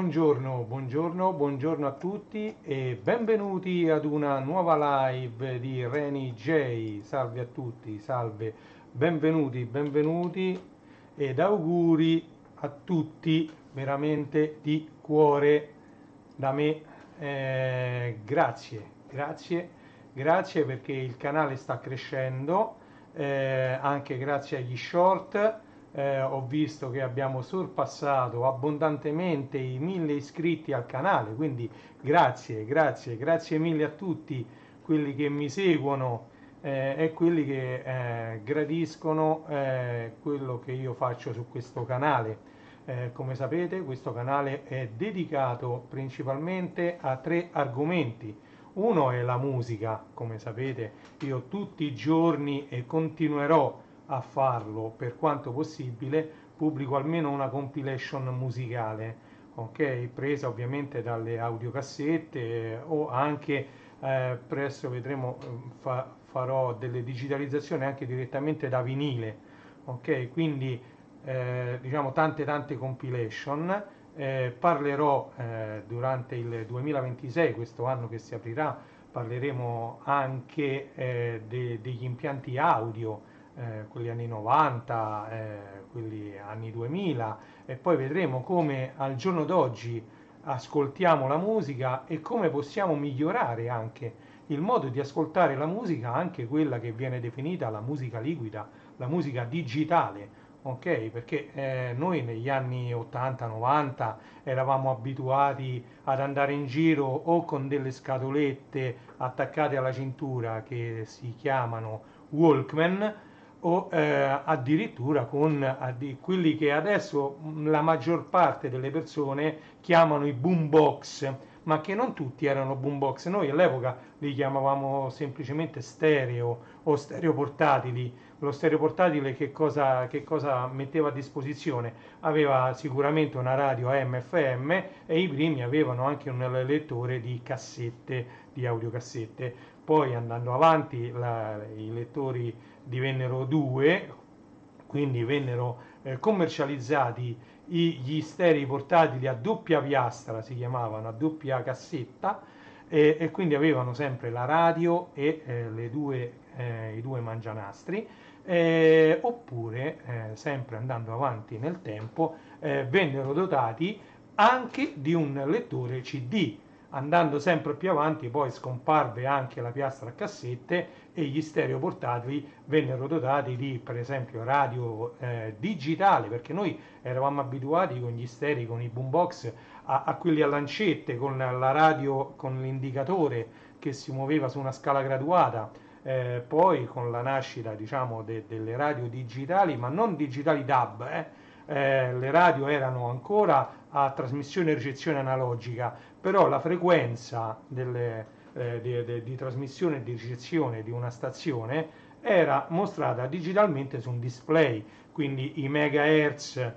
Buongiorno a tutti e benvenuti ad una nuova live di Reni J. Salve a tutti, salve, benvenuti ed auguri a tutti veramente di cuore da me. Grazie perché il canale sta crescendo, anche grazie agli short. Ho visto che abbiamo sorpassato abbondantemente i 1000 iscritti al canale, quindi grazie mille a tutti quelli che mi seguono e quelli che gradiscono quello che io faccio su questo canale. Come sapete, questo canale è dedicato principalmente a tre argomenti. Uno è la musica, come sapete, io tutti i giorni e continuerò a farlo per quanto possibile, pubblico almeno una compilation musicale, ok? Presa ovviamente dalle audiocassette o anche presto vedremo, farò delle digitalizzazioni anche direttamente da vinile, ok? Quindi diciamo tante compilation. Parlerò durante il 2026, questo anno che si aprirà, parleremo anche degli impianti audio, quelli anni 90, quelli anni 2000, e poi vedremo come al giorno d'oggi ascoltiamo la musica e come possiamo migliorare anche il modo di ascoltare la musica, anche quella che viene definita la musica liquida, la musica digitale. Ok, perché noi negli anni 80-90 eravamo abituati ad andare in giro o con delle scatolette attaccate alla cintura che si chiamano Walkman, o addirittura con quelli che adesso la maggior parte delle persone chiamano i boombox, ma che non tutti erano boombox. Noi all'epoca li chiamavamo semplicemente stereo o stereo portatili. Lo stereo portatile che cosa metteva a disposizione? Aveva sicuramente una radio AM/FM e i primi avevano anche un lettore di cassette, di audiocassette. Poi andando avanti i lettori divennero due, quindi vennero commercializzati gli sterei portatili a doppia piastra, si chiamavano, a doppia cassetta, e quindi avevano sempre la radio e i due mangianastri. Oppure, sempre andando avanti nel tempo, vennero dotati anche di un lettore CD. Andando sempre più avanti, poi scomparve anche la piastra a cassette e gli stereo portatili vennero dotati di, per esempio, radio digitale, perché noi eravamo abituati con gli sterei, con i boombox, a quelli a lancette, con la radio, con l'indicatore che si muoveva su una scala graduata. Poi con la nascita, diciamo, delle radio digitali, ma non digitali DAB, le radio erano ancora a trasmissione e ricezione analogica, però la frequenza di trasmissione e di ricezione di una stazione era mostrata digitalmente su un display, quindi i megahertz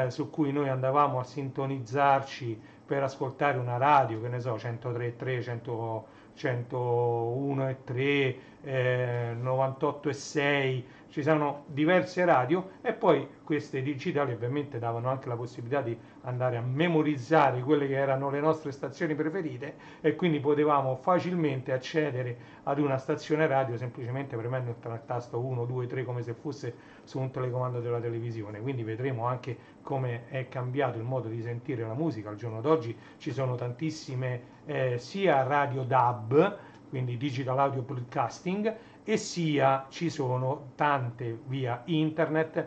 su cui noi andavamo a sintonizzarci per ascoltare una radio, che ne so, 103,3, 101,3, 98,6, ci sono diverse radio, e poi queste digitali ovviamente davano anche la possibilità di andare a memorizzare quelle che erano le nostre stazioni preferite, e quindi potevamo facilmente accedere ad una stazione radio semplicemente premendo il tasto 1, 2, 3 come se fosse su un telecomando della televisione. Quindi vedremo anche come è cambiato il modo di sentire la musica. Al giorno d'oggi ci sono tantissime sia radio DAB, quindi Digital Audio Broadcasting, e sia ci sono tante via internet,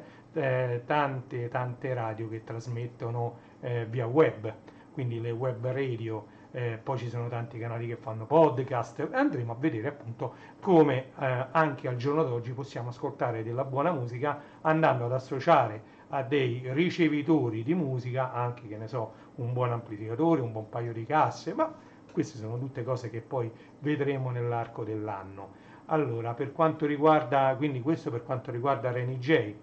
tante radio che trasmettono via web, quindi le web radio. Poi ci sono tanti canali che fanno podcast, e andremo a vedere appunto come anche al giorno d'oggi possiamo ascoltare della buona musica andando ad associare a dei ricevitori di musica anche, che ne so, un buon amplificatore, un buon paio di casse, ma queste sono tutte cose che poi vedremo nell'arco dell'anno. Allora, per quanto riguarda, quindi questo per quanto riguarda Reni J.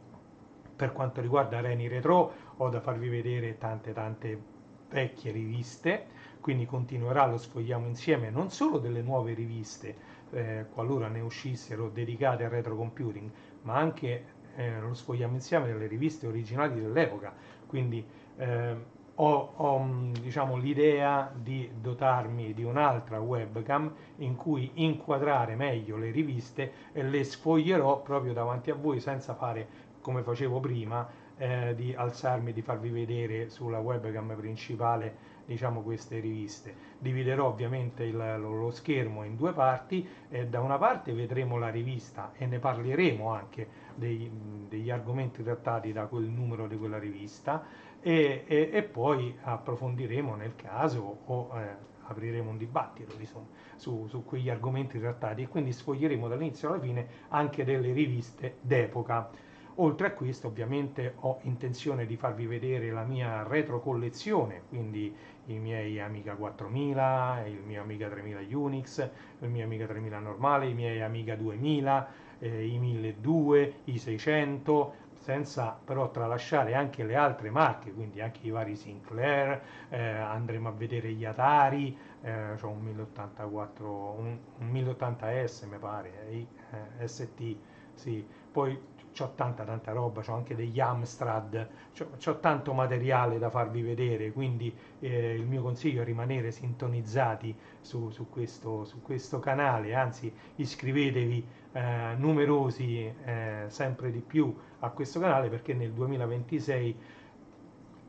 Per quanto riguarda Reni Retro, ho da farvi vedere tante vecchie riviste, quindi continuerà lo Sfogliamo Insieme, non solo delle nuove riviste, qualora ne uscissero dedicate al retro computing, ma anche lo Sfogliamo Insieme delle riviste originali dell'epoca, quindi diciamo, l'idea di dotarmi di un'altra webcam in cui inquadrare meglio le riviste e le sfoglierò proprio davanti a voi senza fare come facevo prima, di alzarmi e di farvi vedere sulla webcam principale, diciamo, queste riviste. Dividerò ovviamente lo schermo in due parti e da una parte vedremo la rivista e ne parleremo anche degli argomenti trattati da quel numero di quella rivista e poi approfondiremo nel caso o apriremo un dibattito insomma, su quegli argomenti trattati e quindi sfoglieremo dall'inizio alla fine anche delle riviste d'epoca. Oltre a questo ovviamente ho intenzione di farvi vedere la mia retro collezione, quindi i miei Amiga 4000, il mio Amiga 3000 Unix, il mio Amiga 3000 normale, i miei Amiga 2000, i 1200, i 600, senza però tralasciare anche le altre marche, quindi anche i vari Sinclair, andremo a vedere gli Atari, c'ho un 1084, un 1080S mi pare, ST, sì, poi c'ho tanta roba, c'ho anche degli Amstrad, c'ho tanto materiale da farvi vedere, quindi il mio consiglio è rimanere sintonizzati su questo canale, anzi iscrivetevi numerosi sempre di più a questo canale perché nel 2026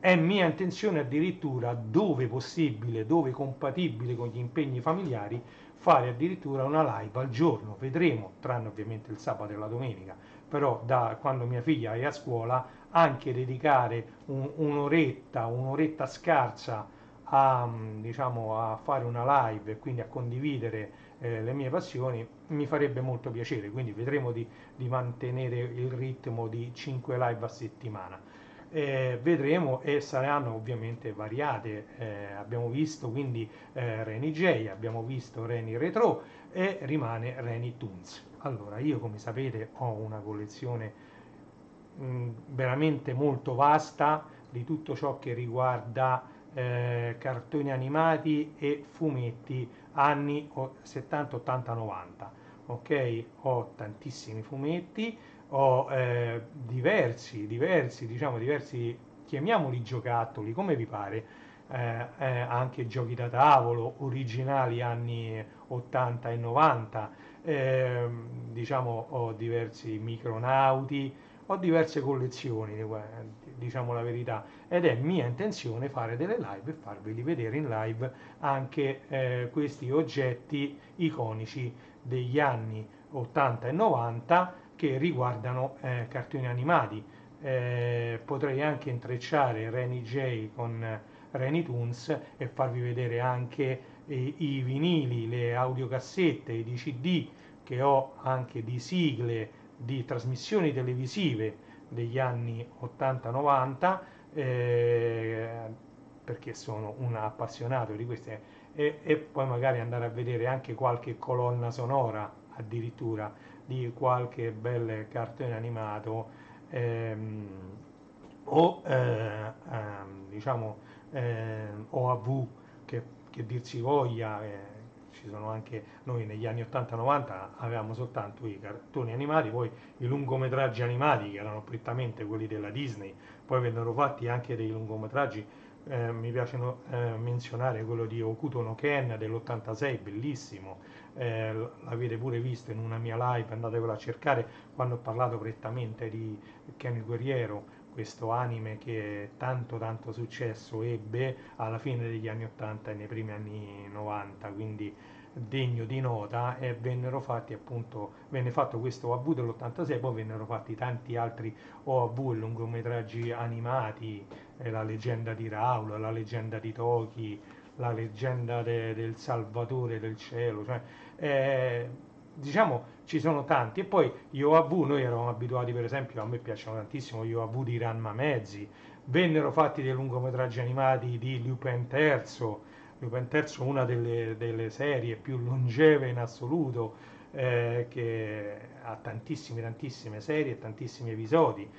è mia intenzione addirittura, dove possibile, dove compatibile con gli impegni familiari, fare addirittura una live al giorno. Vedremo, tranne ovviamente il sabato e la domenica, però da quando mia figlia è a scuola, anche dedicare un'oretta scarsa a, diciamo, a fare una live e quindi a condividere le mie passioni, mi farebbe molto piacere. Quindi vedremo di mantenere il ritmo di 5 live a settimana. Vedremo e saranno ovviamente variate. Abbiamo visto quindi Reni J, abbiamo visto Reni Retro e rimane Reni Toons. Allora, io come sapete ho una collezione veramente molto vasta di tutto ciò che riguarda cartoni animati e fumetti anni 70, 80, 90. Ok, ho tantissimi fumetti, ho diversi, chiamiamoli giocattoli, come vi pare, anche giochi da tavolo originali anni 80 e 90, diciamo ho diversi micronauti, ho diverse collezioni, diciamo la verità, ed è mia intenzione fare delle live e farveli vedere in live anche questi oggetti iconici degli anni 80 e 90 che riguardano cartoni animati. Potrei anche intrecciare Reni J con Reni Toons e farvi vedere anche i vinili, le audiocassette, i CD che ho anche di sigle di trasmissioni televisive degli anni 80-90 perché sono un appassionato di queste e poi magari andare a vedere anche qualche colonna sonora addirittura di qualche bel cartone animato ehm, o diciamo OAV che dir si voglia, ci sono anche noi negli anni 80-90 avevamo soltanto i cartoni animati, poi i lungometraggi animati che erano prettamente quelli della Disney, poi vennero fatti anche dei lungometraggi, mi piace menzionare quello di Hokuto no Ken dell'86, bellissimo, l'avete pure visto in una mia live, andatevelo a cercare quando ho parlato prettamente di Ken il Guerriero, questo anime che tanto successo ebbe alla fine degli anni 80 e nei primi anni 90, quindi degno di nota, e vennero fatti appunto, venne fatto questo OAV dell'86, poi vennero fatti tanti altri OAV e lungometraggi animati, la leggenda di Raul, la leggenda di Toki, la leggenda del Salvatore del cielo, cioè, diciamo ci sono tanti. E poi gli OAV, noi eravamo abituati, per esempio, a me piacciono tantissimo gli OAV di Ranma Mezzi, vennero fatti dei lungometraggi animati di Lupin III, Lupin III una delle serie più longeve in assoluto, che ha tantissime serie e tantissimi episodi.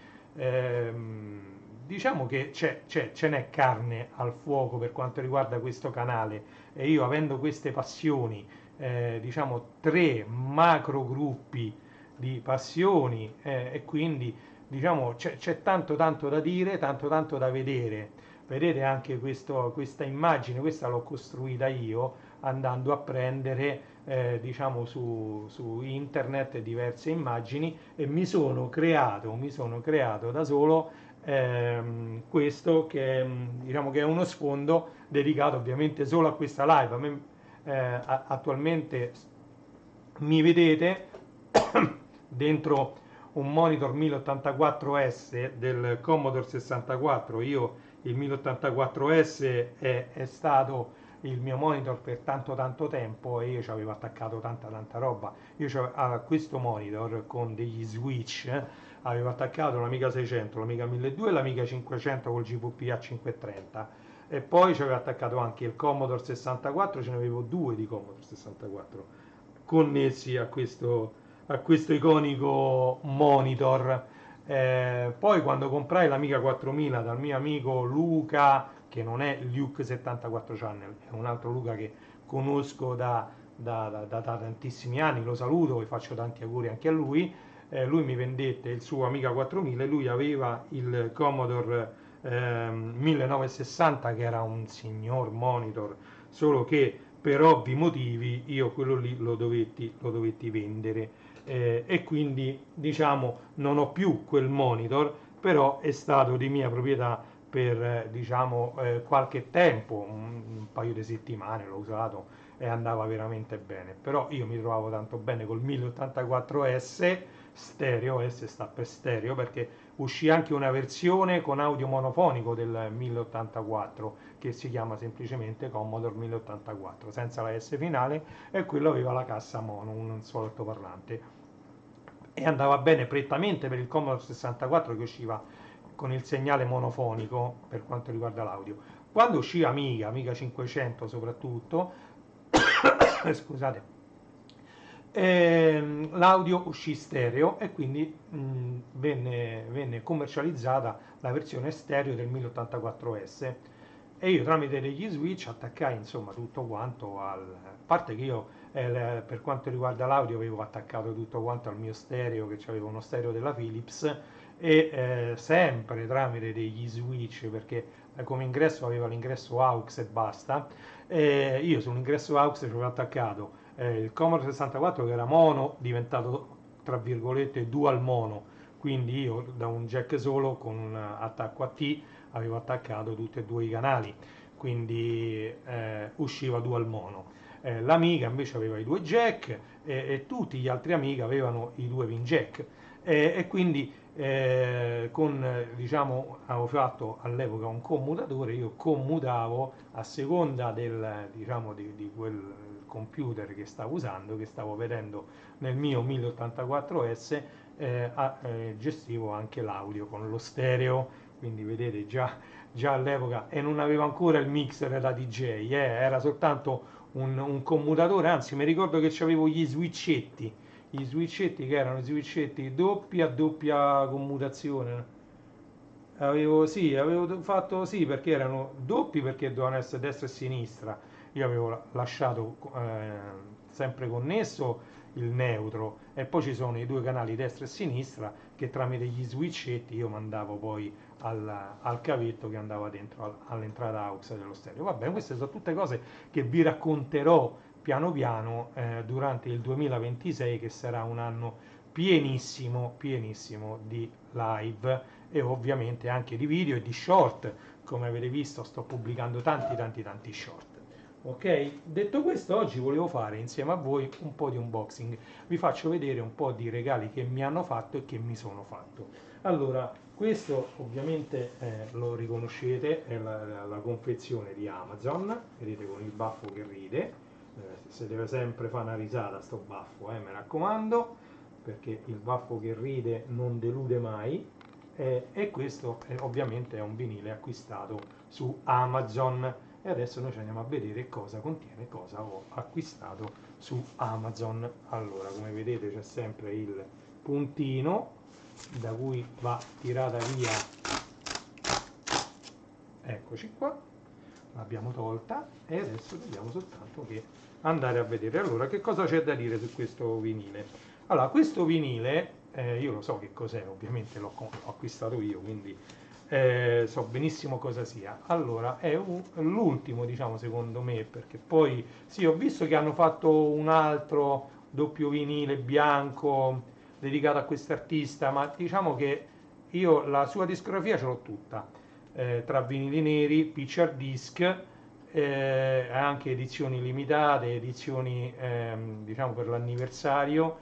Diciamo che ce n'è carne al fuoco per quanto riguarda questo canale e io avendo queste passioni, diciamo tre macro gruppi di passioni e quindi diciamo c'è tanto da dire, tanto da vedere. vedete anche questa immagine, questa l'ho costruita io andando a prendere diciamo su internet diverse immagini e mi sono creato da solo questo che, diciamo che è uno sfondo dedicato ovviamente solo a questa live. A me, attualmente mi vedete dentro un monitor 1084S del Commodore 64. Io il 1084S è stato il mio monitor per tanto tempo e io ci avevo attaccato tanta roba. A questo monitor con degli switch avevo attaccato l'Amiga 600, l'Amiga 1200 e l'Amiga 500 col GPPA 530 e poi ci avevo attaccato anche il Commodore 64, ce ne avevo due di Commodore 64 connessi a questo iconico monitor. Poi quando comprai l'Amiga 4000 dal mio amico Luca, che non è Luke 74 Channel, è un altro Luca che conosco da tantissimi anni, lo saluto e faccio tanti auguri anche a lui. Lui mi vendette il suo Amiga 4000 e lui aveva il Commodore 1960 che era un signor monitor, solo che per ovvi motivi io quello lì lo dovetti vendere e quindi diciamo non ho più quel monitor, però è stato di mia proprietà per diciamo qualche tempo, un paio di settimane l'ho usato e andava veramente bene, però io mi trovavo tanto bene col 1084S stereo, S sta per stereo perché uscì anche una versione con audio monofonico del 1084 che si chiama semplicemente Commodore 1084 senza la S finale e quello aveva la cassa mono, un solo altoparlante e andava bene prettamente per il Commodore 64 che usciva con il segnale monofonico per quanto riguarda l'audio. Quando uscì Amiga 500 soprattutto, scusate, l'audio uscì stereo e quindi venne commercializzata la versione stereo del 1084S e io tramite degli switch attaccai insomma tutto quanto a parte che io per quanto riguarda l'audio avevo attaccato tutto quanto al mio stereo che aveva uno stereo della Philips e sempre tramite degli switch perché come ingresso aveva l'ingresso AUX e basta io sull'ingresso AUX ci avevo attaccato il Commodore 64 che era mono diventato tra virgolette dual mono quindi io da un jack solo con un attacco a T avevo attaccato tutti e due i canali quindi usciva dual mono l'Amiga invece aveva i due jack e tutti gli altri Amiga avevano i due pin jack e quindi diciamo avevo fatto all'epoca un commutatore io commutavo a seconda diciamo di quel computer che stavo usando che stavo vedendo nel mio 1084S gestivo anche l'audio con lo stereo quindi vedete già all'epoca e non avevo ancora il mixer da DJ era soltanto un commutatore anzi mi ricordo che avevo gli switchetti che erano switchetti doppia commutazione avevo fatto sì perché erano doppi perché dovevano essere destra e sinistra io avevo lasciato sempre connesso il neutro e poi ci sono i due canali destra e sinistra che tramite gli switchetti io mandavo poi al cavetto che andava dentro all'entrata AUX dello stereo. Va bene, queste sono tutte cose che vi racconterò piano piano durante il 2026 che sarà un anno pienissimo di live e ovviamente anche di video e di short. Come avete visto sto pubblicando tanti short. Ok, detto questo oggi volevo fare insieme a voi un po' di unboxing, vi faccio vedere un po' di regali che mi hanno fatto e che mi sono fatto. Allora, questo ovviamente lo riconoscete, è la confezione di Amazon, vedete con il baffo che ride, se deve sempre fare una risata sto baffo, mi raccomando, perché il baffo che ride non delude mai, e questo ovviamente è un vinile acquistato su Amazon e adesso noi ci andiamo a vedere cosa contiene, cosa ho acquistato su Amazon. Allora, come vedete c'è sempre il puntino da cui va tirata via, eccoci qua, l'abbiamo tolta e adesso dobbiamo soltanto che andare a vedere. Allora, che cosa c'è da dire su questo vinile? Allora, questo vinile, io lo so che cos'è, ovviamente l'ho acquistato io, quindi so benissimo cosa sia. Allora, è l'ultimo, diciamo, secondo me, perché poi sì, ho visto che hanno fatto un altro doppio vinile bianco dedicato a quest'artista, ma diciamo che io la sua discografia ce l'ho tutta, tra vinili neri, picture disc, anche edizioni limitate, edizioni diciamo per l'anniversario,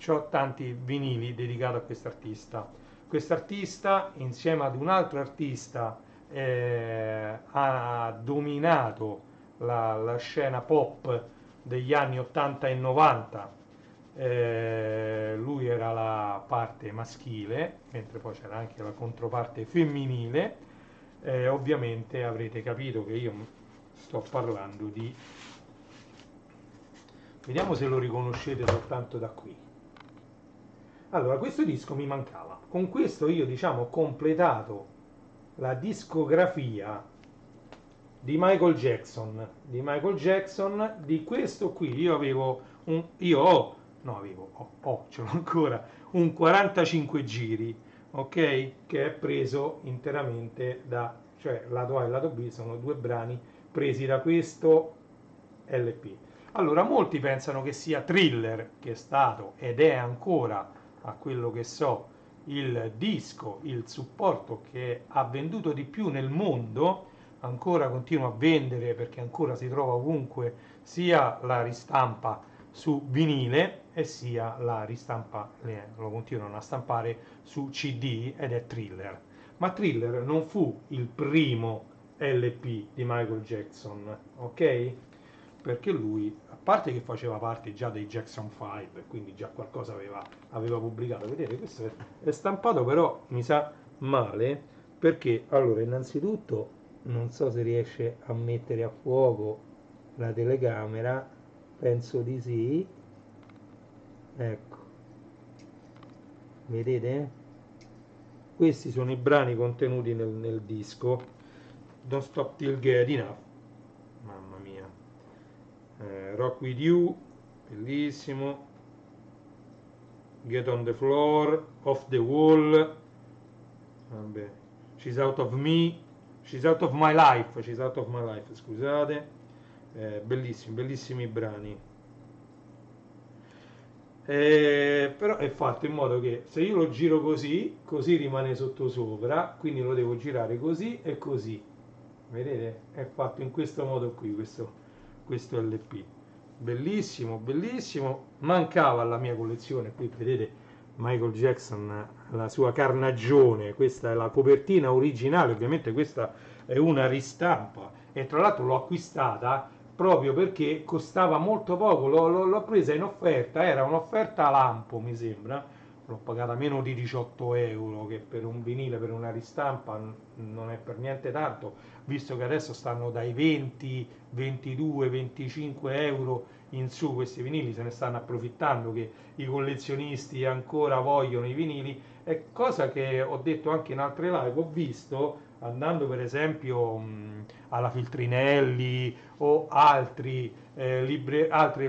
ho tanti vinili dedicati a quest'artista. Quest'artista, insieme ad un altro artista, ha dominato la scena pop degli anni 80 e 90. Lui era la parte maschile, mentre poi c'era anche la controparte femminile. Ovviamente avrete capito che io sto parlando di... Vediamo se lo riconoscete soltanto da qui. Allora, questo disco mi mancava. Con questo io, diciamo, ho completato la discografia di Michael Jackson. Di Michael Jackson, di questo qui. Io avevo un... Io ho... No, avevo... ce l'ho ancora. Un 45 giri, ok? Che è preso interamente da... Cioè, lato A e lato B sono due brani presi da questo LP. Allora, molti pensano che sia Thriller, che è stato ed è ancora, a quello che so, il disco, il supporto che ha venduto di più nel mondo, ancora continua a vendere perché ancora si trova ovunque, sia la ristampa su vinile e sia la ristampa, lo continuano a stampare su CD ed è Thriller. Ma Thriller non fu il primo LP di Michael Jackson, ok? Perché lui, a parte che faceva parte già dei Jackson 5, quindi già qualcosa aveva pubblicato. Vedete, questo è stampato, però mi sa male, perché allora innanzitutto non so se riesce a mettere a fuoco la telecamera, penso di sì, ecco, vedete? Questi sono i brani contenuti nel disco. Don't Stop Till Get Enough, mamma mia. Rock With You, bellissimo. Get on the Floor, Off the Wall, vabbè. She's Out of Me, She's Out of My Life, She's Out of My Life, scusate. Bellissimi, bellissimi brani. Però è fatto in modo che se io lo giro così, così rimane sottosopra, quindi lo devo girare così e così. Vedete? È fatto in questo modo qui, questo LP. Bellissimo, bellissimo. Mancava alla mia collezione, qui vedete Michael Jackson, la sua carnagione, questa è la copertina originale, ovviamente questa è una ristampa e tra l'altro l'ho acquistata proprio perché costava molto poco, l'ho presa in offerta, era un'offerta a lampo mi sembra, l'ho pagata meno di 18 euro, che per un vinile, per una ristampa non è per niente tanto, visto che adesso stanno dai 20, 22, 25 euro in su questi vinili, se ne stanno approfittando che i collezionisti ancora vogliono i vinili, è cosa che ho detto anche in altre live, ho visto andando per esempio alla Filtrinelli o altre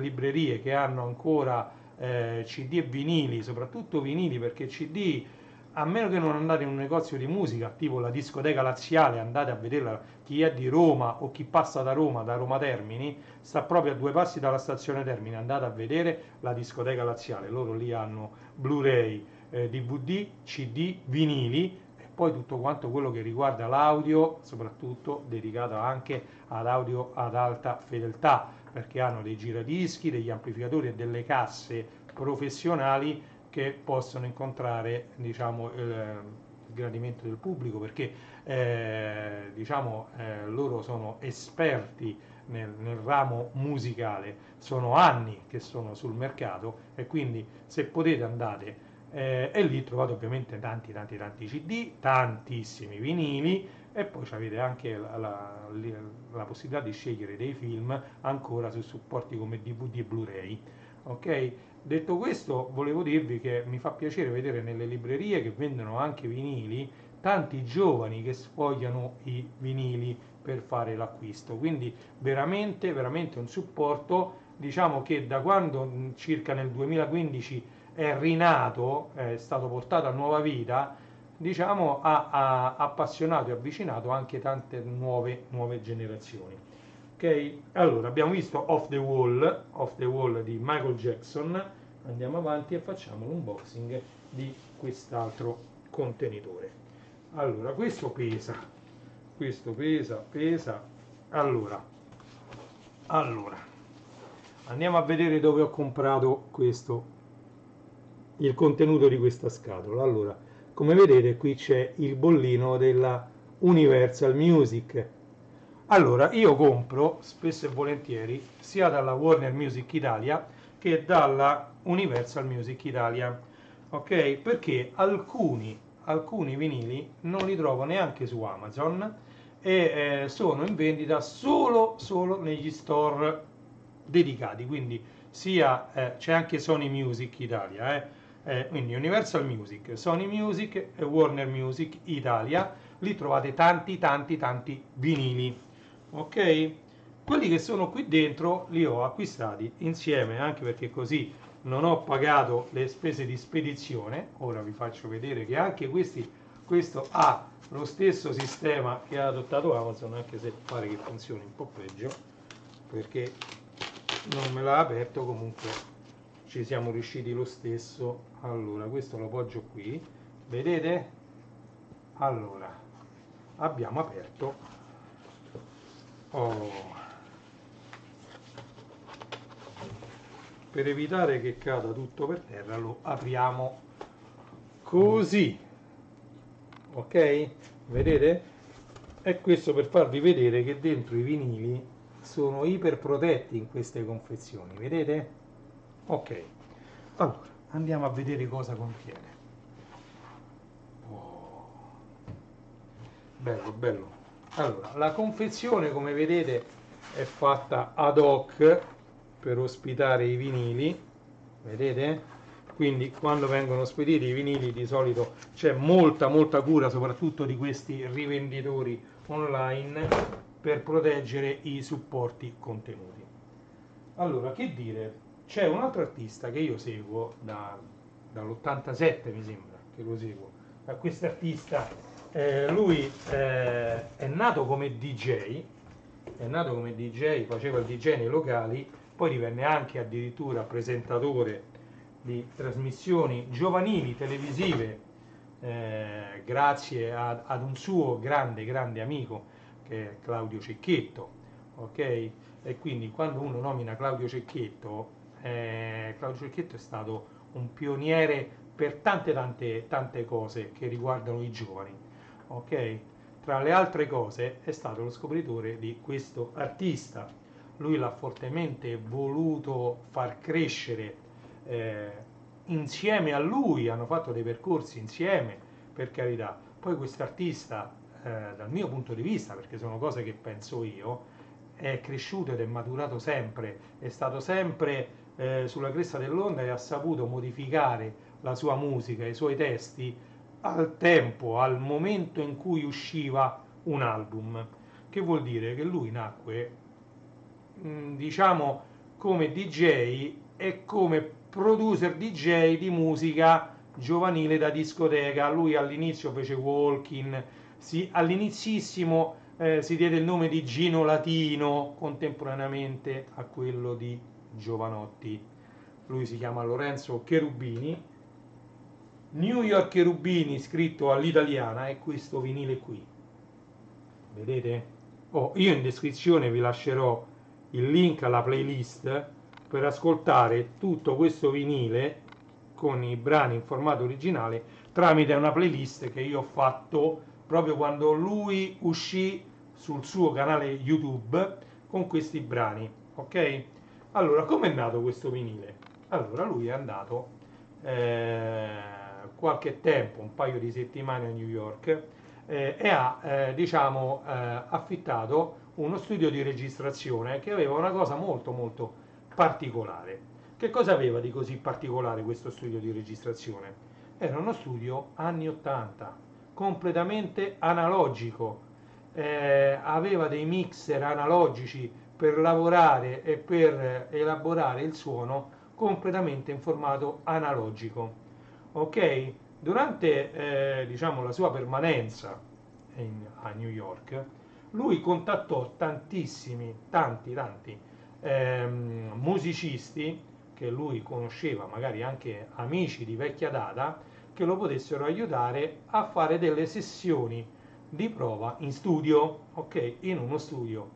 librerie che hanno ancora CD e vinili, soprattutto vinili, perché CD, a meno che non andate in un negozio di musica, tipo la discoteca laziale, andate a vederla, chi è di Roma o chi passa da Roma Termini, sta proprio a due passi dalla stazione Termini, andate a vedere la discoteca laziale, loro lì hanno Blu-ray, DVD, CD, vinili, e poi tutto quanto quello che riguarda l'audio, soprattutto dedicato anche ad audio ad alta fedeltà, perché hanno dei giradischi, degli amplificatori e delle casse professionali che possono incontrare, diciamo, il gradimento del pubblico, perché diciamo, loro sono esperti nel ramo musicale, sono anni che sono sul mercato e quindi se potete andate e lì trovate ovviamente tanti CD, tantissimi vinili e poi avete anche la possibilità di scegliere dei film ancora su supporti come DVD e Blu-ray. Ok? Detto questo, volevo dirvi che mi fa piacere vedere nelle librerie che vendono anche vinili tanti giovani che sfogliano i vinili per fare l'acquisto. Quindi veramente, veramente un supporto. Diciamo che da quando circa nel 2015 è rinato, è stato portato a nuova vita, diciamo, ha appassionato e avvicinato anche tante nuove generazioni. Ok, allora abbiamo visto Off the Wall di Michael Jackson, andiamo avanti e facciamo l'unboxing di quest'altro contenitore. Allora, questo pesa. Allora, andiamo a vedere dove ho comprato il contenuto di questa scatola. Allora, come vedete qui c'è il bollino della Universal Music. Allora, io compro spesso e volentieri sia dalla Warner Music Italia che dalla Universal Music Italia, ok? Perché alcuni vinili non li trovo neanche su Amazon e sono in vendita solo negli store dedicati, quindi sia c'è anche Sony Music Italia, quindi Universal Music, Sony Music e Warner Music Italia, lì trovate tanti vinili, ok? Quelli che sono qui dentro li ho acquistati insieme, anche perché così non ho pagato le spese di spedizione. Ora vi faccio vedere che anche questo ha lo stesso sistema che ha adottato Amazon, anche se pare che funzioni un po' peggio perché non me l'ha aperto. Comunque ci siamo riusciti lo stesso. Allora, questo lo poggio qui, vedete? Allora, abbiamo aperto. Oh. Per evitare che cada tutto per terra lo apriamo così, ok? Vedete? E questo per farvi vedere che dentro i vinili sono iper protetti in queste confezioni, vedete? Ok, allora andiamo a vedere cosa contiene. Oh, bello. Allora, la confezione, come vedete, è fatta ad hoc per ospitare i vinili, vedete? Quindi quando vengono spediti i vinili di solito c'è molta cura, soprattutto di questi rivenditori online, per proteggere i supporti contenuti. Allora, che dire, c'è un altro artista che io seguo dall'87, mi sembra che lo seguo, da questo artista. Lui è nato come DJ, faceva il DJ nei locali, poi divenne anche addirittura presentatore di trasmissioni giovanili televisive, grazie ad un suo grande amico che è Claudio Cecchetto, ok? E quindi quando uno nomina Claudio Cecchetto è stato un pioniere per tante cose che riguardano i giovani, ok? Tra le altre cose è stato lo scopritore di questo artista. Lui l'ha fortemente voluto far crescere, eh, insieme a lui, hanno fatto dei percorsi insieme, per carità. Poi questo artista, dal mio punto di vista, perché sono cose che penso io, è cresciuto ed è maturato sempre, è stato sempre sulla cresta dell'onda e ha saputo modificare la sua musica, i suoi testi al tempo, al momento in cui usciva un album. Che vuol dire che lui nacque, diciamo, come DJ e come producer DJ di musica giovanile da discoteca. Lui all'inizio fece walking, all'inizissimo si diede il nome di Gino Latino contemporaneamente a quello di Giovanotti. Lui si chiama Lorenzo Cherubini, New York Cherubini scritto all'italiana, è questo vinile qui, vedete? Oh, io in descrizione vi lascerò il link alla playlist per ascoltare tutto questo vinile con i brani in formato originale tramite una playlist che io ho fatto proprio quando lui uscì sul suo canale YouTube con questi brani, ok? Allora, com'è nato questo vinile? Allora, lui è andato qualche tempo, un paio di settimane a New York, e ha diciamo affittato uno studio di registrazione che aveva una cosa molto particolare. Che cosa aveva di così particolare questo studio di registrazione? Era uno studio anni 80, completamente analogico, aveva dei mixer analogici per lavorare e per elaborare il suono completamente in formato analogico, ok? durante diciamo, la sua permanenza a New York, lui contattò tanti musicisti che lui conosceva, magari anche amici di vecchia data, che lo potessero aiutare a fare delle sessioni di prova in studio, ok? In uno studio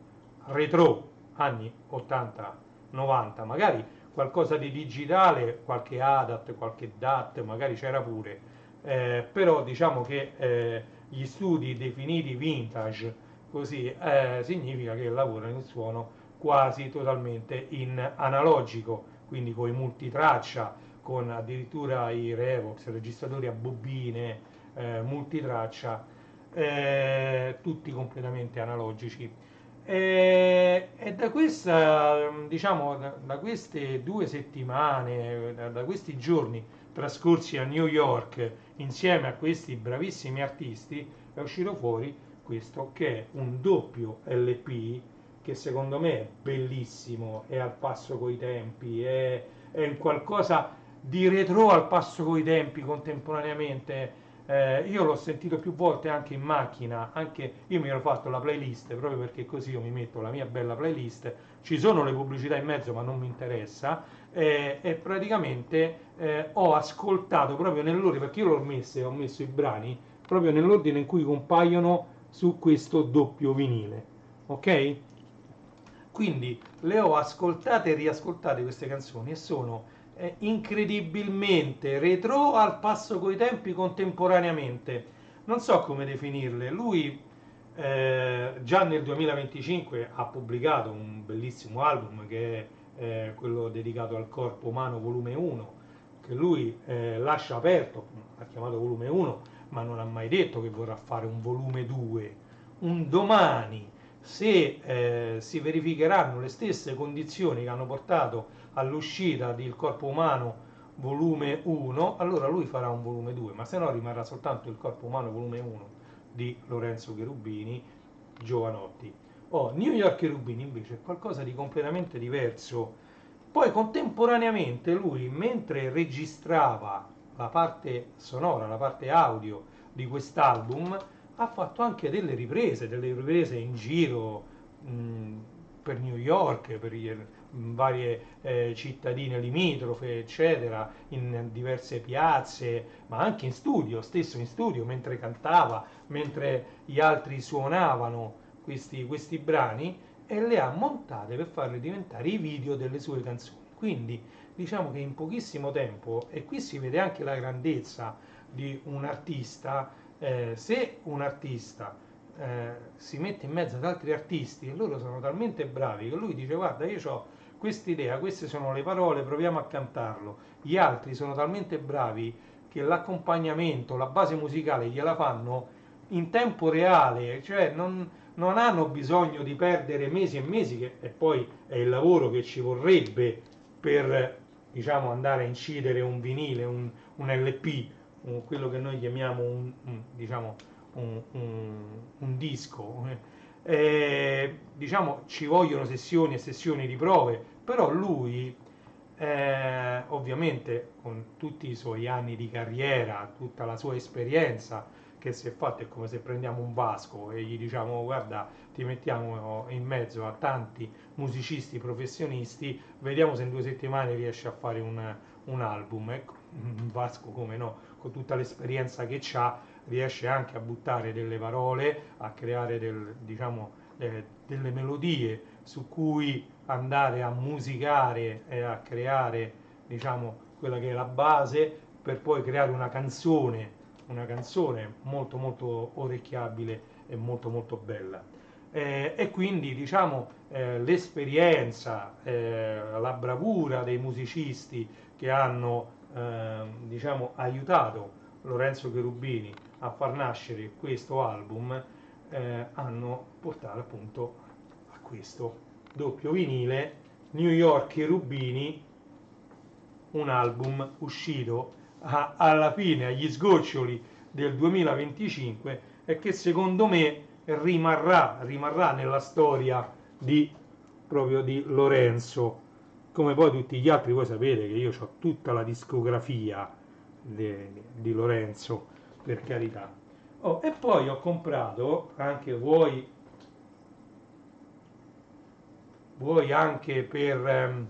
retro, anni 80-90, magari qualcosa di digitale, qualche ADAT, qualche DAT, magari c'era pure, però diciamo che gli studi definiti vintage, così significa che lavorano il suono quasi totalmente in analogico, quindi con i multitraccia, con addirittura i Revox, registratori a bobine, multitraccia, tutti completamente analogici. E da questa, diciamo, da queste 2 settimane, da questi giorni trascorsi a New York insieme a questi bravissimi artisti, è uscito fuori questo che è un doppio LP che secondo me è bellissimo, è al passo coi tempi, è un qualcosa di retro al passo coi tempi contemporaneamente. Io l'ho sentito più volte anche in macchina, anche io mi ero fatto la playlist proprio perché così io mi metto la mia bella playlist, ci sono le pubblicità in mezzo ma non mi interessa, e praticamente ho ascoltato proprio nell'ordine, perché io ho messo i brani proprio nell'ordine in cui compaiono su questo doppio vinile, ok? Quindi le ho ascoltate e riascoltate queste canzoni e sono incredibilmente retro al passo coi tempi contemporaneamente. Non so come definirle. Lui già nel 2025 ha pubblicato un bellissimo album che è quello dedicato al corpo umano volume 1, che lui lascia aperto, ha chiamato volume 1, ma non ha mai detto che vorrà fare un volume 2. Un domani, se si verificheranno le stesse condizioni che hanno portato all'uscita del corpo umano volume 1, allora lui farà un volume 2, ma se no rimarrà soltanto il corpo umano volume 1 di Lorenzo Cherubini, Giovanotti. New York Cherubini invece è qualcosa di completamente diverso. Poi contemporaneamente lui, mentre registrava la parte sonora, la parte audio di quest'album, ha fatto anche delle riprese in giro per New York, per varie cittadine limitrofe, eccetera, in diverse piazze, ma anche in studio, stesso in studio, mentre cantava, mentre gli altri suonavano questi brani, e le ha montate per farle diventare i video delle sue canzoni. Quindi diciamo che in pochissimo tempo, e qui si vede anche la grandezza di un artista, se un artista si mette in mezzo ad altri artisti e loro sono talmente bravi che lui dice guarda io ho quest'idea, queste sono le parole, proviamo a cantarlo. Gli altri sono talmente bravi che l'accompagnamento, la base musicale gliela fanno in tempo reale, cioè non hanno bisogno di perdere mesi e mesi, che e poi è il lavoro che ci vorrebbe per diciamo, andare a incidere un vinile, un LP, quello che noi chiamiamo diciamo, un disco. Diciamo ci vogliono sessioni e sessioni di prove, però lui ovviamente con tutti i suoi anni di carriera, tutta la sua esperienza che si è fatta, è come se prendiamo un vasco e gli diciamo guarda ti mettiamo in mezzo a tanti musicisti professionisti, vediamo se in 2 settimane riesce a fare un album. Ecco, un vasco come no, con tutta l'esperienza che ha, riesce anche a buttare delle parole, a creare diciamo, delle melodie su cui andare a musicare e a creare diciamo, quella che è la base per poi creare una canzone molto molto orecchiabile e molto molto bella. E quindi diciamo l'esperienza, la bravura dei musicisti che hanno diciamo, aiutato Lorenzo Cherubini a far nascere questo album hanno portato appunto a questo doppio vinile New York Cherubini, un album uscito alla fine, agli sgoccioli del 2025 e che secondo me rimarrà nella storia proprio di Lorenzo, come poi tutti gli altri. Voi sapete che io ho tutta la discografia di Lorenzo, per carità. Oh, e poi ho comprato anche vuoi anche per,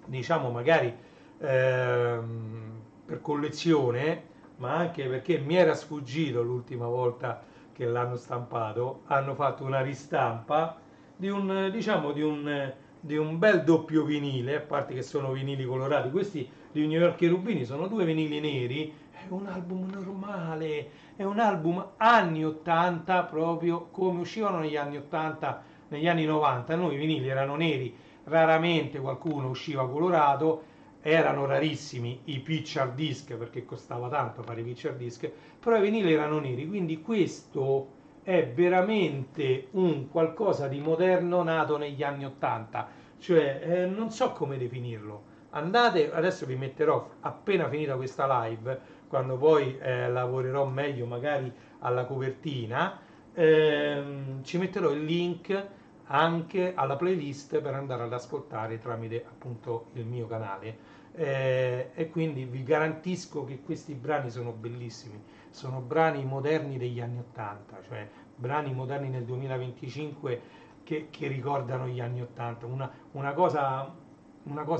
diciamo, magari per collezione, ma anche perché mi era sfuggito l'ultima volta che l'hanno stampato, hanno fatto una ristampa di un, diciamo, di un bel doppio vinile, a parte che sono vinili colorati, questi di New York Cherubini sono due vinili neri, è un album normale, è un album anni 80, proprio come uscivano negli anni 80, negli anni 90. Noi i vinili erano neri, raramente qualcuno usciva colorato, erano rarissimi i picture disc perché costava tanto fare i picture disc, però i vinili erano neri, quindi questo è veramente un qualcosa di moderno nato negli anni 80, cioè non so come definirlo. Andate, adesso vi metterò appena finita questa live, quando poi lavorerò meglio magari alla copertina, ci metterò il link anche alla playlist per andare ad ascoltare tramite appunto il mio canale. E quindi vi garantisco che questi brani sono bellissimi, sono brani moderni degli anni 80, cioè brani moderni nel 2025 che ricordano gli anni 80, una cosa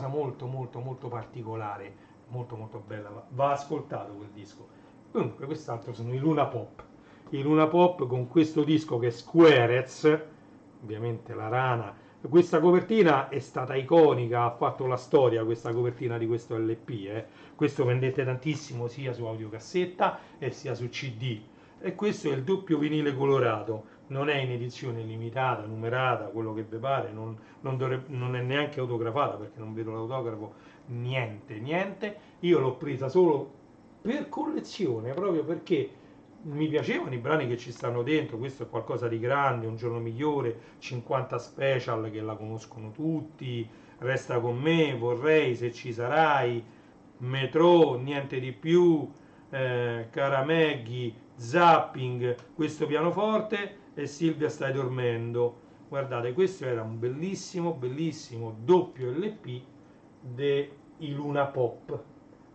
molto molto molto particolare, molto molto bella, va ascoltato quel disco. Comunque quest'altro sono i Luna Pop, i Luna Pop con questo disco che è Squarez, ovviamente la rana. Questa copertina è stata iconica, ha fatto la storia questa copertina di questo LP, eh. Questo vendette tantissimo sia su audiocassetta e sia su CD. E questo è il doppio vinile colorato, non è in edizione limitata, numerata, quello che vi pare, non è neanche autografata perché non vedo l'autografo, niente, niente. Io l'ho presa solo per collezione, proprio perché mi piacevano i brani che ci stanno dentro, questo è qualcosa di grande, Un giorno migliore, 50 special che la conoscono tutti, Resta con me, Vorrei, Se ci sarai, Metro, Niente di più, Cara Maggie, Zapping, Questo pianoforte e Silvia stai dormendo. Guardate, questo era un bellissimo, bellissimo doppio LP dei Luna Pop.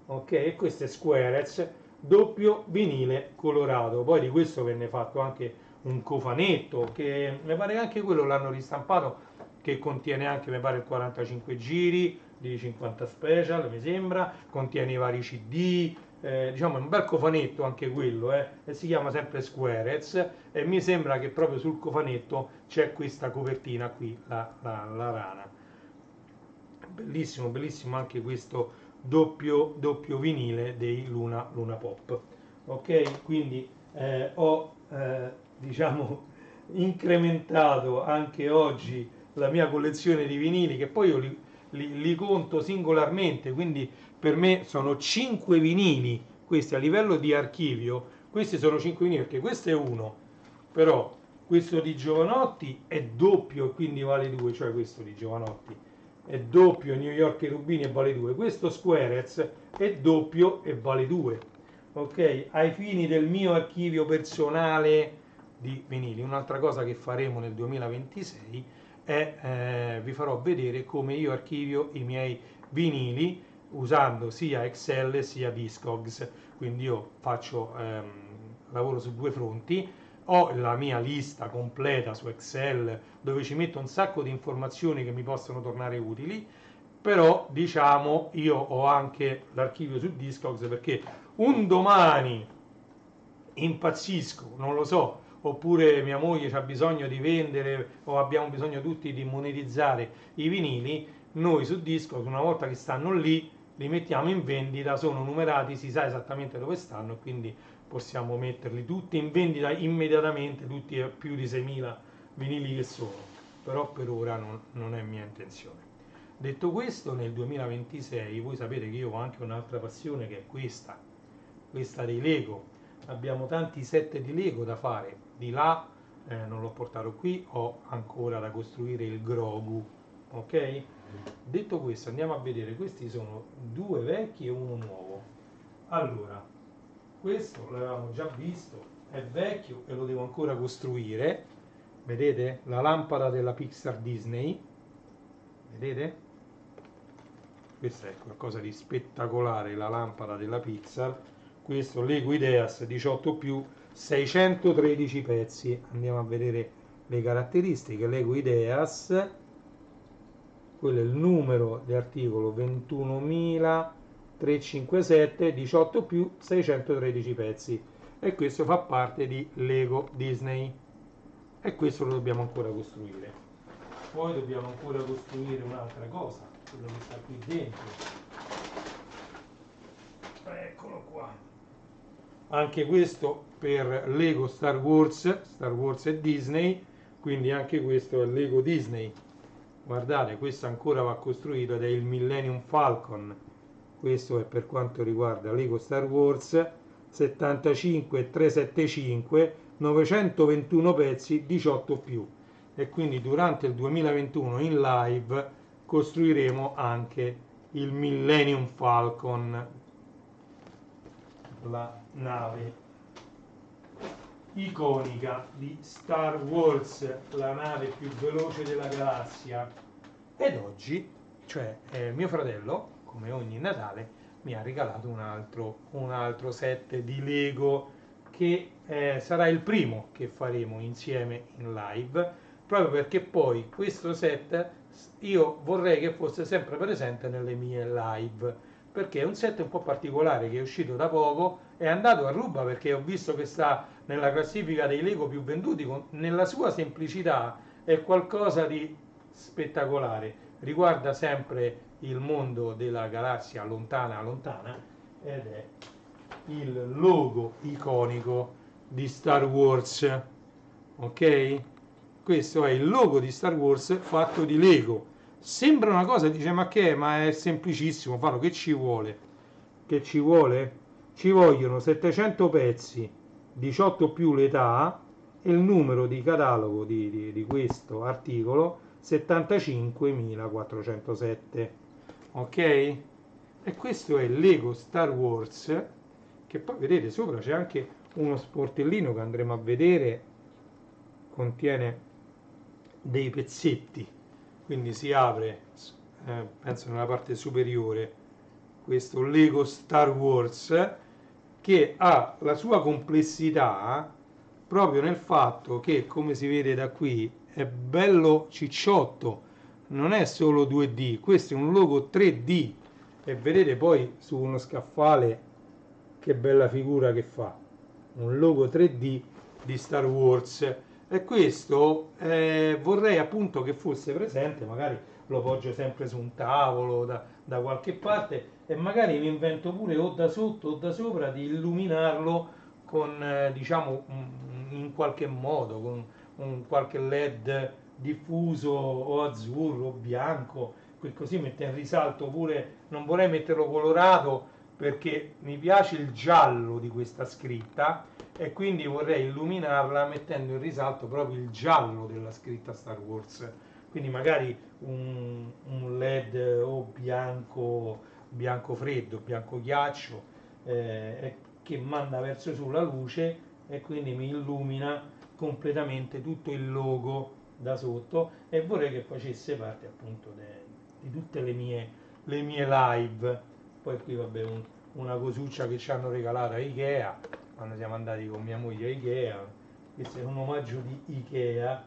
Ok, e questo è Squarez, doppio vinile colorato. Poi di questo venne fatto anche un cofanetto che mi pare che anche quello l'hanno ristampato, che contiene anche, mi pare, il 45 giri di 50 special, mi sembra, contiene i vari CD, diciamo è un bel cofanetto anche quello, e si chiama sempre Squarez e mi sembra che proprio sul cofanetto c'è questa copertina qui, la rana. Bellissimo, bellissimo anche questo doppio vinile dei Luna Pop. Ok, quindi ho diciamo incrementato anche oggi la mia collezione di vinili, che poi io li conto singolarmente, quindi per me sono 5 vinili, questi a livello di archivio, questi sono 5 vinili perché questo è uno, però questo di Giovanotti è doppio e quindi vale 2, cioè questo di Giovanotti è doppio New York e Rubini e vale 2, questo Squarez è doppio e vale 2. Ok, ai fini del mio archivio personale di vinili. Un'altra cosa che faremo nel 2026 è vi farò vedere come io archivio i miei vinili usando sia Excel sia Discogs. Quindi io faccio lavoro su due fronti, ho la mia lista completa su Excel dove ci metto un sacco di informazioni che mi possono tornare utili, però diciamo io ho anche l'archivio su Discogs perché un domani impazzisco, non lo so, oppure mia moglie ha bisogno di vendere o abbiamo bisogno tutti di monetizzare i vinili, noi su Discogs una volta che stanno lì li mettiamo in vendita, sono numerati, si sa esattamente dove stanno e quindi possiamo metterli tutti in vendita immediatamente, tutti più di 6.000 vinili che sono, però per ora non è mia intenzione. Detto questo, nel 2026 voi sapete che io ho anche un'altra passione che è questa dei Lego. Abbiamo tanti set di Lego da fare, di là non l'ho portato qui, ho ancora da costruire il Grogu, ok? Detto questo andiamo a vedere, questi sono due vecchi e uno nuovo. Allora, questo l'avevamo già visto, è vecchio e lo devo ancora costruire. Vedete? La lampada della Pixar Disney. Vedete? questa è qualcosa di spettacolare, la lampada della Pixar. Questo Lego Ideas 18 più 613 pezzi. Andiamo a vedere le caratteristiche. Lego Ideas, quello è il numero di articolo 21.357, 18 più 613 pezzi, e questo fa parte di Lego Disney, e questo lo dobbiamo ancora costruire. Poi dobbiamo ancora costruire un'altra cosa, quello che sta qui dentro. Eccolo qua. Anche questo per Lego Star Wars e Disney, quindi anche questo è Lego Disney. Guardate, questo ancora va costruito ed è il Millennium Falcon. Questo è per quanto riguarda Lego Star Wars, 75375, 921 pezzi, 18 più. E quindi durante il 2021 in live costruiremo anche il Millennium Falcon, la nave iconica di Star Wars, la nave più veloce della galassia. Ed oggi, cioè mio fratello, come ogni Natale, mi ha regalato un altro set di Lego che sarà il primo che faremo insieme in live, proprio perché poi questo set io vorrei che fosse sempre presente nelle mie live, perché è un set un po' particolare che è uscito da poco, è andato a ruba perché ho visto che sta nella classifica dei Lego più venduti, nella sua semplicità è qualcosa di spettacolare, riguarda sempre il mondo della galassia lontana lontana ed è il logo iconico di Star Wars, ok? Questo è il logo di Star Wars fatto di Lego. Sembra una cosa, dice ma che è? Ma è semplicissimo farlo, che ci vuole? Che ci vuole? Ci vogliono 700 pezzi, 18 più l'età, e il numero di catalogo di questo articolo 75.407, ok? E questo è Lego Star Wars, che poi vedete sopra c'è anche uno sportellino che andremo a vedere, contiene dei pezzetti, quindi si apre, penso nella parte superiore, questo Lego Star Wars, che ha la sua complessità proprio nel fatto che, come si vede da qui, è bello cicciotto, non è solo 2D, questo è un logo 3D, e vedete poi su uno scaffale che bella figura che fa, un logo 3D di Star Wars. E questo vorrei appunto che fosse presente, magari lo poggio sempre su un tavolo da qualche parte, e magari mi invento pure o da sotto o da sopra di illuminarlo con diciamo in qualche modo con un qualche led diffuso o azzurro o bianco, così mette in risalto pure, non vorrei metterlo colorato perché mi piace il giallo di questa scritta, e quindi vorrei illuminarla mettendo in risalto proprio il giallo della scritta Star Wars, quindi magari un led o bianco freddo, bianco ghiaccio, che manda verso su la luce e quindi mi illumina completamente tutto il logo da sotto, e vorrei che facesse parte appunto di tutte le mie live. Poi qui vabbè una cosuccia che ci hanno regalato a Ikea quando siamo andati con mia moglie a Ikea. Questo è un omaggio di Ikea,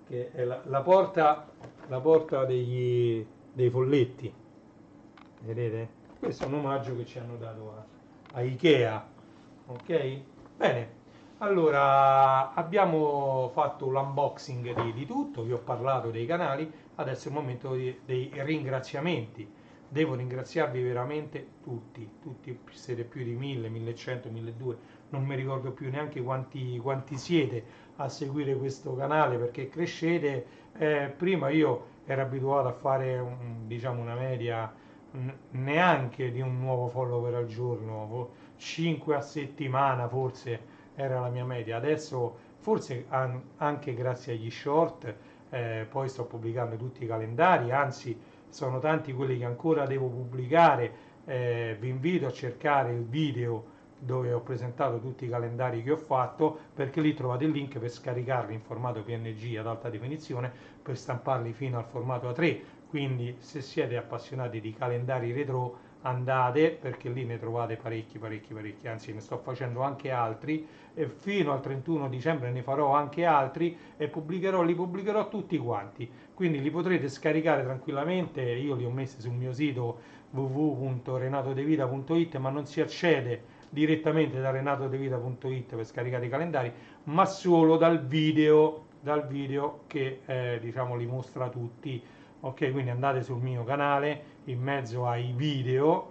che è la porta dei folletti, vedete? Questo è un omaggio che ci hanno dato a Ikea, ok? Bene, allora abbiamo fatto l'unboxing di tutto, vi ho parlato dei canali, adesso è il momento dei ringraziamenti. Devo ringraziarvi veramente tutti, siete più di 1000, 1100, 1200, non mi ricordo più neanche quanti siete a seguire questo canale, perché crescete. Prima io ero abituato a fare diciamo una media neanche di un nuovo follower al giorno, 5 a settimana forse era la mia media. Adesso forse anche grazie agli short, poi sto pubblicando tutti i calendari, anzi sono tanti quelli che ancora devo pubblicare. Vi invito a cercare il video dove ho presentato tutti i calendari che ho fatto, perché lì trovate il link per scaricarli in formato PNG ad alta definizione, per stamparli fino al formato A3, quindi se siete appassionati di calendari retro andate, perché lì ne trovate parecchi, parecchi, parecchi, anzi ne sto facendo anche altri e fino al 31 dicembre ne farò anche altri e li pubblicherò tutti quanti, quindi li potrete scaricare tranquillamente, io li ho messi sul mio sito www.renatodevita.it, ma non si accede direttamente da renatodevita.it per scaricare i calendari, ma solo dal video che diciamo li mostra tutti. Ok, quindi andate sul mio canale, in mezzo ai video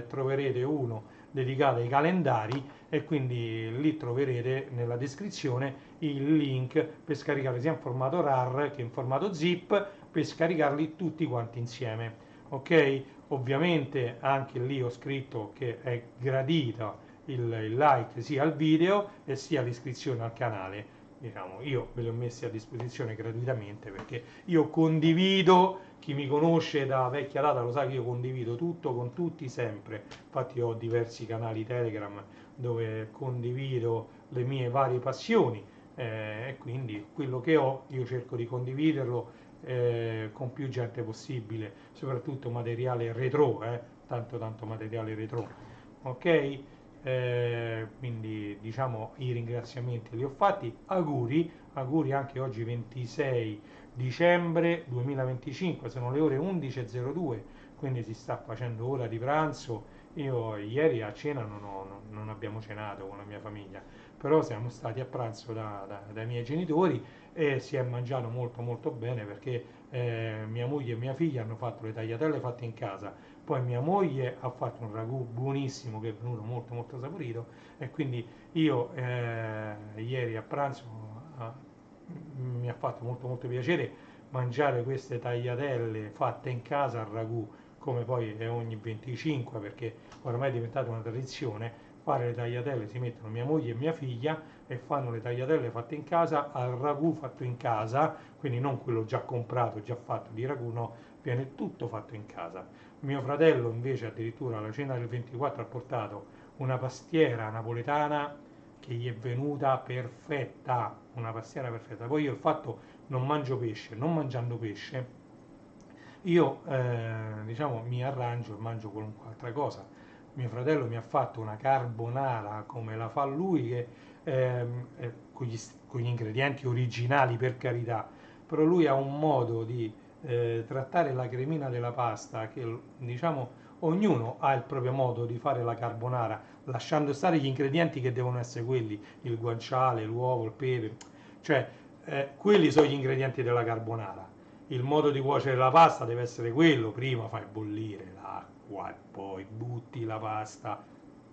troverete uno dedicato ai calendari e quindi lì troverete nella descrizione il link per scaricare sia in formato RAR che in formato zip, per scaricarli tutti quanti insieme. Ok, ovviamente anche lì ho scritto che è gradita il like sia al video e sia l'iscrizione al canale. Diciamo, io ve li ho messi a disposizione gratuitamente perché io condivido, chi mi conosce da vecchia data lo sa che io condivido tutto con tutti sempre, infatti ho diversi canali Telegram dove condivido le mie varie passioni e quindi quello che ho io cerco di condividerlo con più gente possibile, soprattutto materiale retro, tanto tanto materiale retro. Ok? Quindi diciamo i ringraziamenti li ho fatti, auguri anche oggi 26 dicembre 2025, sono le ore 11:02, quindi si sta facendo ora di pranzo. Io ieri a cena non abbiamo cenato con la mia famiglia, però siamo stati a pranzo dai miei genitori e si è mangiato molto molto bene perché mia moglie e mia figlia hanno fatto le tagliatelle fatte in casa, poi mia moglie ha fatto un ragù buonissimo che è venuto molto molto saporito e quindi io ieri a pranzo mi ha fatto molto molto piacere mangiare queste tagliatelle fatte in casa al ragù, come poi è ogni 25 perché ormai è diventata una tradizione fare le tagliatelle, si mettono mia moglie e mia figlia e fanno le tagliatelle fatte in casa al ragù fatto in casa, quindi non quello già comprato, già fatto di ragù, no, viene tutto fatto in casa. Mio fratello invece addirittura alla cena del 24 ha portato una pastiera napoletana che gli è venuta perfetta, una pastiera perfetta. Poi io il fatto non mangio pesce, non mangiando pesce, io diciamo mi arrangio e mangio qualunque altra cosa. Mio fratello mi ha fatto una carbonara come la fa lui, che, con gli ingredienti originali per carità, però lui ha un modo di trattare la cremina della pasta che diciamo ognuno ha il proprio modo di fare la carbonara, lasciando stare gli ingredienti che devono essere quelli, il guanciale, l'uovo, il pepe, cioè quelli sono gli ingredienti della carbonara. Il modo di cuocere la pasta deve essere quello, prima fai bollire l'acqua e poi butti la pasta.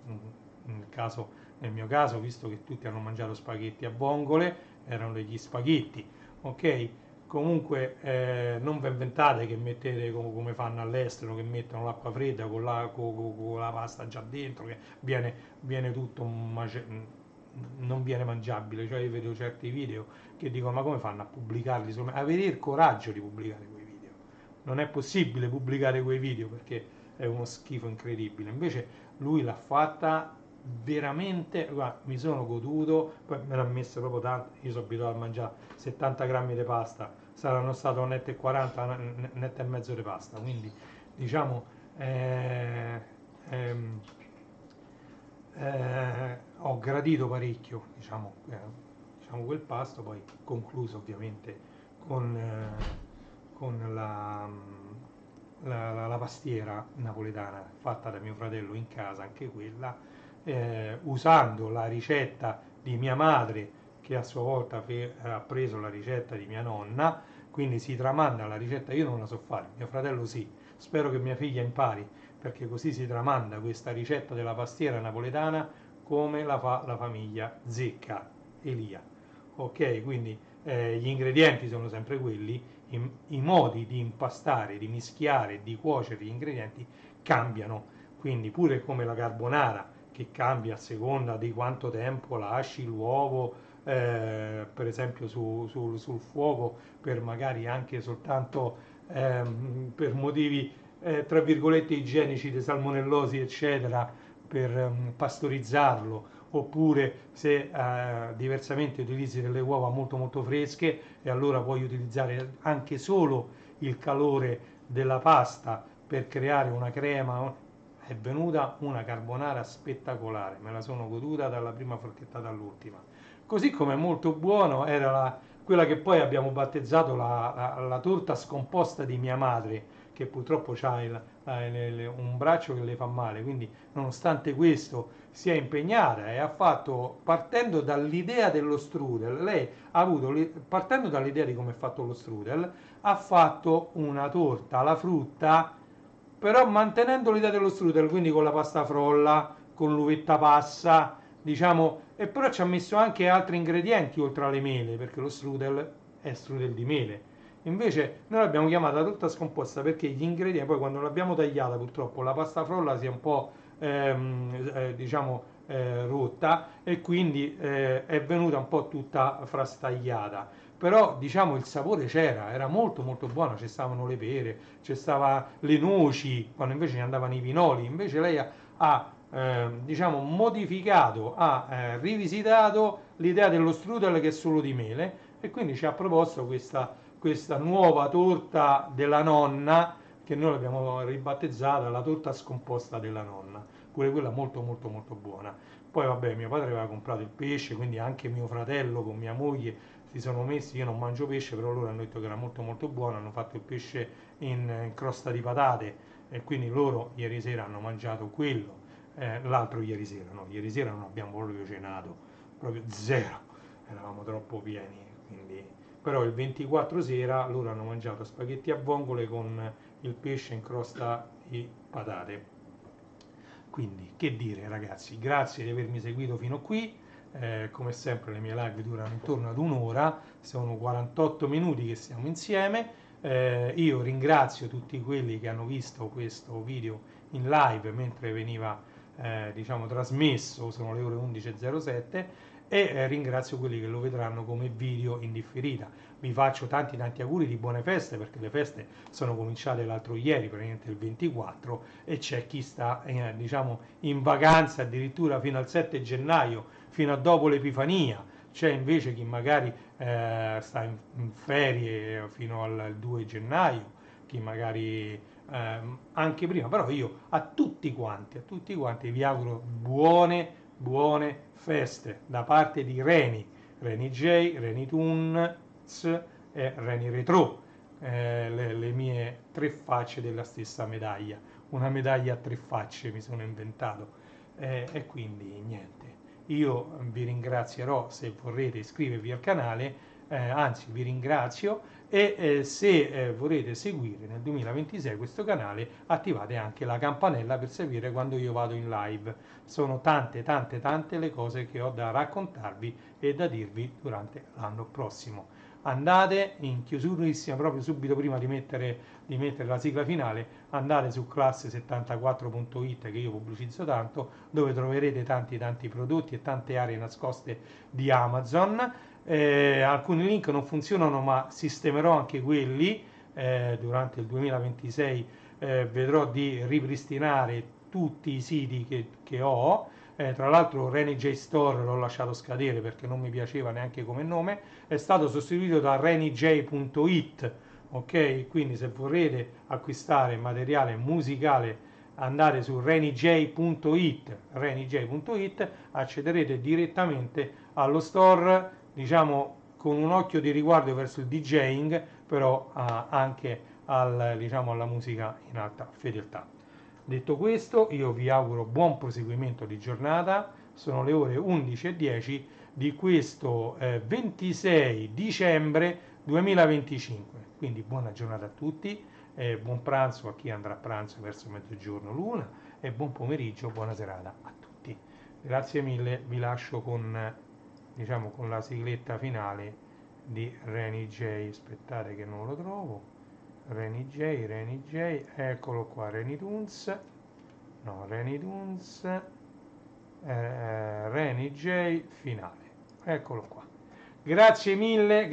Nel mio caso, visto che tutti hanno mangiato spaghetti a vongole, erano degli spaghetti, ok? Comunque non vi inventate che mettete come fanno all'estero, che mettono l'acqua fredda con la pasta già dentro, che viene tutto non viene mangiabile. Cioè io vedo certi video che dicono ma come fanno a pubblicarli? Avere il coraggio di pubblicare quei video. Non è possibile pubblicare quei video perché è uno schifo incredibile. Invece lui l'ha fatta veramente, guarda, mi sono goduto, poi me l'ha messo proprio tanto, io sono abituato a mangiare 70 grammi di pasta, saranno stato un netto e 40, un netto e mezzo di pasta, quindi diciamo eh, ehm, ho gradito parecchio, diciamo quel pasto, poi concluso ovviamente con la pastiera napoletana fatta da mio fratello in casa, anche quella, usando la ricetta di mia madre che a sua volta ha preso la ricetta di mia nonna, quindi si tramanda la ricetta, io non la so fare, mio fratello sì, spero che mia figlia impari perché così si tramanda questa ricetta della pastiera napoletana come la fa la famiglia Zecca Elia. Ok, quindi gli ingredienti sono sempre quelli, i modi di impastare, di mischiare, di cuocere gli ingredienti cambiano, quindi pure come la carbonara che cambia a seconda di quanto tempo lasci l'uovo per esempio sul fuoco per magari anche soltanto per motivi tra virgolette igienici di salmonellosi eccetera per pastorizzarlo oppure se diversamente utilizzi delle uova molto molto fresche e allora puoi utilizzare anche solo il calore della pasta per creare una crema, è venuta una carbonara spettacolare, me la sono goduta dalla prima forchettata all'ultima. Così come molto buono era quella che poi abbiamo battezzato la torta scomposta di mia madre, che purtroppo ha un braccio che le fa male, quindi nonostante questo si è impegnata e ha fatto, partendo dall'idea dello strudel, lei ha avuto, partendo dall'idea di come è fatto lo strudel, ha fatto una torta alla frutta, però mantenendo l'idea dello strudel, quindi con la pasta frolla, con l'uvetta passa, diciamo, e però ci ha messo anche altri ingredienti oltre alle mele, perché lo strudel è strudel di mele. Invece noi l'abbiamo chiamata torta scomposta perché gli ingredienti, poi quando l'abbiamo tagliata purtroppo la pasta frolla si è un po' rotta e quindi è venuta un po' tutta frastagliata. Però diciamo il sapore c'era, era molto molto buono, ci stavano le pere, ci stavano le noci, quando invece ne andavano i pinoli. Invece lei ha diciamo modificato, ha rivisitato l'idea dello strudel che è solo di mele e quindi ci ha proposto questa nuova torta della nonna che noi l'abbiamo ribattezzata la torta scomposta della nonna, pure quella molto molto molto buona. Poi vabbè, mio padre aveva comprato il pesce, quindi anche mio fratello con mia moglie si sono messi, io non mangio pesce, però loro hanno detto che era molto molto buono, hanno fatto il pesce in crosta di patate e quindi loro ieri sera hanno mangiato quello, l'altro ieri sera, no, ieri sera non abbiamo proprio cenato, proprio zero, eravamo troppo pieni, quindi però il 24 sera loro hanno mangiato spaghetti a vongole con il pesce in crosta di patate. Quindi, che dire ragazzi, grazie di avermi seguito fino qui. Come sempre le mie live durano intorno ad un'ora, sono 48 minuti che siamo insieme. Io ringrazio tutti quelli che hanno visto questo video in live mentre veniva diciamo trasmesso, sono le ore 11.07 e ringrazio quelli che lo vedranno come video in differita. Vi faccio tanti tanti auguri di buone feste perché le feste sono cominciate l'altro ieri, praticamente il 24, e c'è chi sta diciamo in vacanza addirittura fino al 7 gennaio, fino a dopo l'Epifania, c'è invece chi magari sta in ferie fino al 2 gennaio, chi magari anche prima, però io a tutti quanti vi auguro buone feste da parte di Reni J, Reni Tunes e Reni Retro, le mie tre facce della stessa medaglia, una medaglia a tre facce mi sono inventato e quindi niente. Io vi ringrazierò se vorrete iscrivervi al canale, anzi vi ringrazio e se volete seguire nel 2026 questo canale attivate anche la campanella per sapere quando io vado in live. Sono tante tante tante le cose che ho da raccontarvi e da dirvi durante l'anno prossimo. Andate in chiusurissima, proprio subito prima di mettere la sigla finale, andate su classe74.it che io pubblicizzo tanto, dove troverete tanti tanti prodotti e tante aree nascoste di Amazon. Alcuni link non funzionano, ma sistemerò anche quelli durante il 2026. Vedrò di ripristinare tutti i siti che ho. Tra l'altro Reni J Store l'ho lasciato scadere perché non mi piaceva neanche come nome, è stato sostituito da renij.it, ok? Quindi se vorrete acquistare materiale musicale andate su renij.it, accederete direttamente allo store, diciamo con un occhio di riguardo verso il DJing, però anche diciamo, alla musica in alta fedeltà. Detto questo, io vi auguro buon proseguimento di giornata, sono le ore 11.10 di questo 26 dicembre 2025, quindi buona giornata a tutti, buon pranzo a chi andrà a pranzo verso mezzogiorno l'una e buon pomeriggio, buona serata a tutti. Grazie mille, vi lascio con, diciamo, con la sigletta finale di Reni J, aspettate che non lo trovo. Reni J, eccolo qua, Reni Tunes, no, Reni Tunes, Reni J finale, eccolo qua. Grazie mille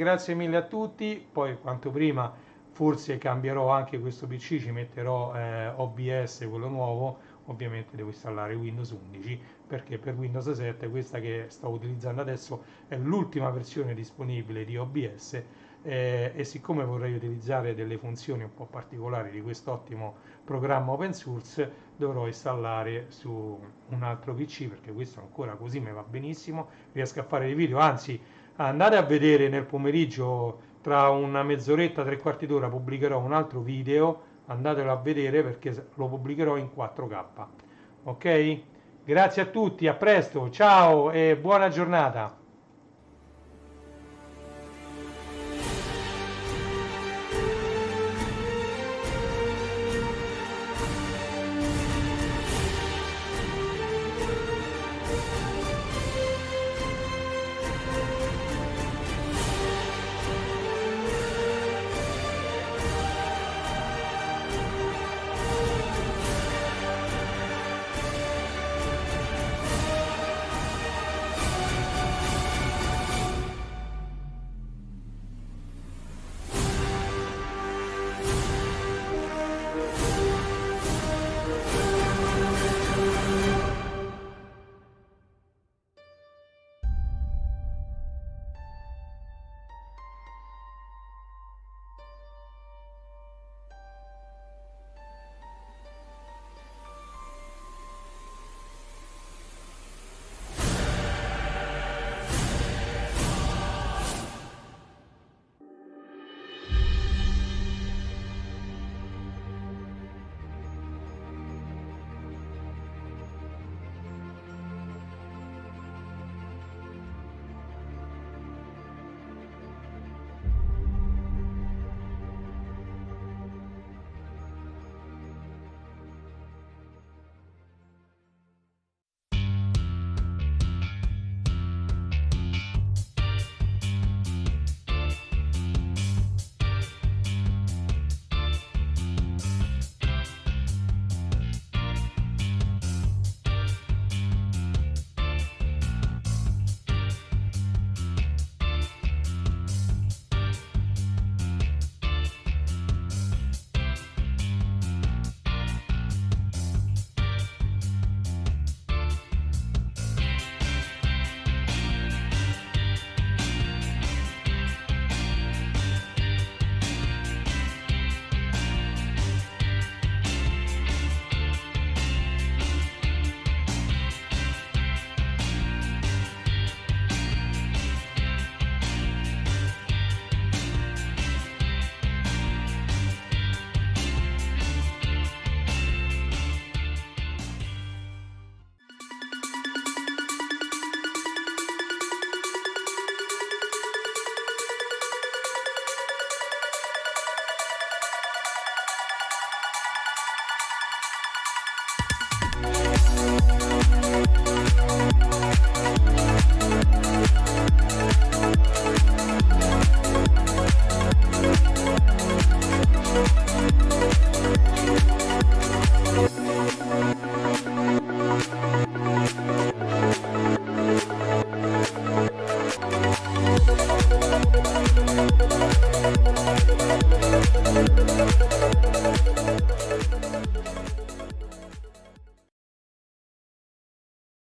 a tutti, poi quanto prima forse cambierò anche questo PC, ci metterò OBS, quello nuovo, ovviamente devo installare Windows 11 perché per Windows 7 questa che sto utilizzando adesso è l'ultima versione disponibile di OBS e siccome vorrei utilizzare delle funzioni un po' particolari di questo ottimo programma open source, dovrò installare su un altro PC, perché questo ancora così mi va benissimo, riesco a fare dei video, anzi andate a vedere nel pomeriggio, tra una mezz'oretta, tre quarti d'ora pubblicherò un altro video, andatelo a vedere perché lo pubblicherò in 4K. Ok? Grazie a tutti, a presto, ciao e buona giornata.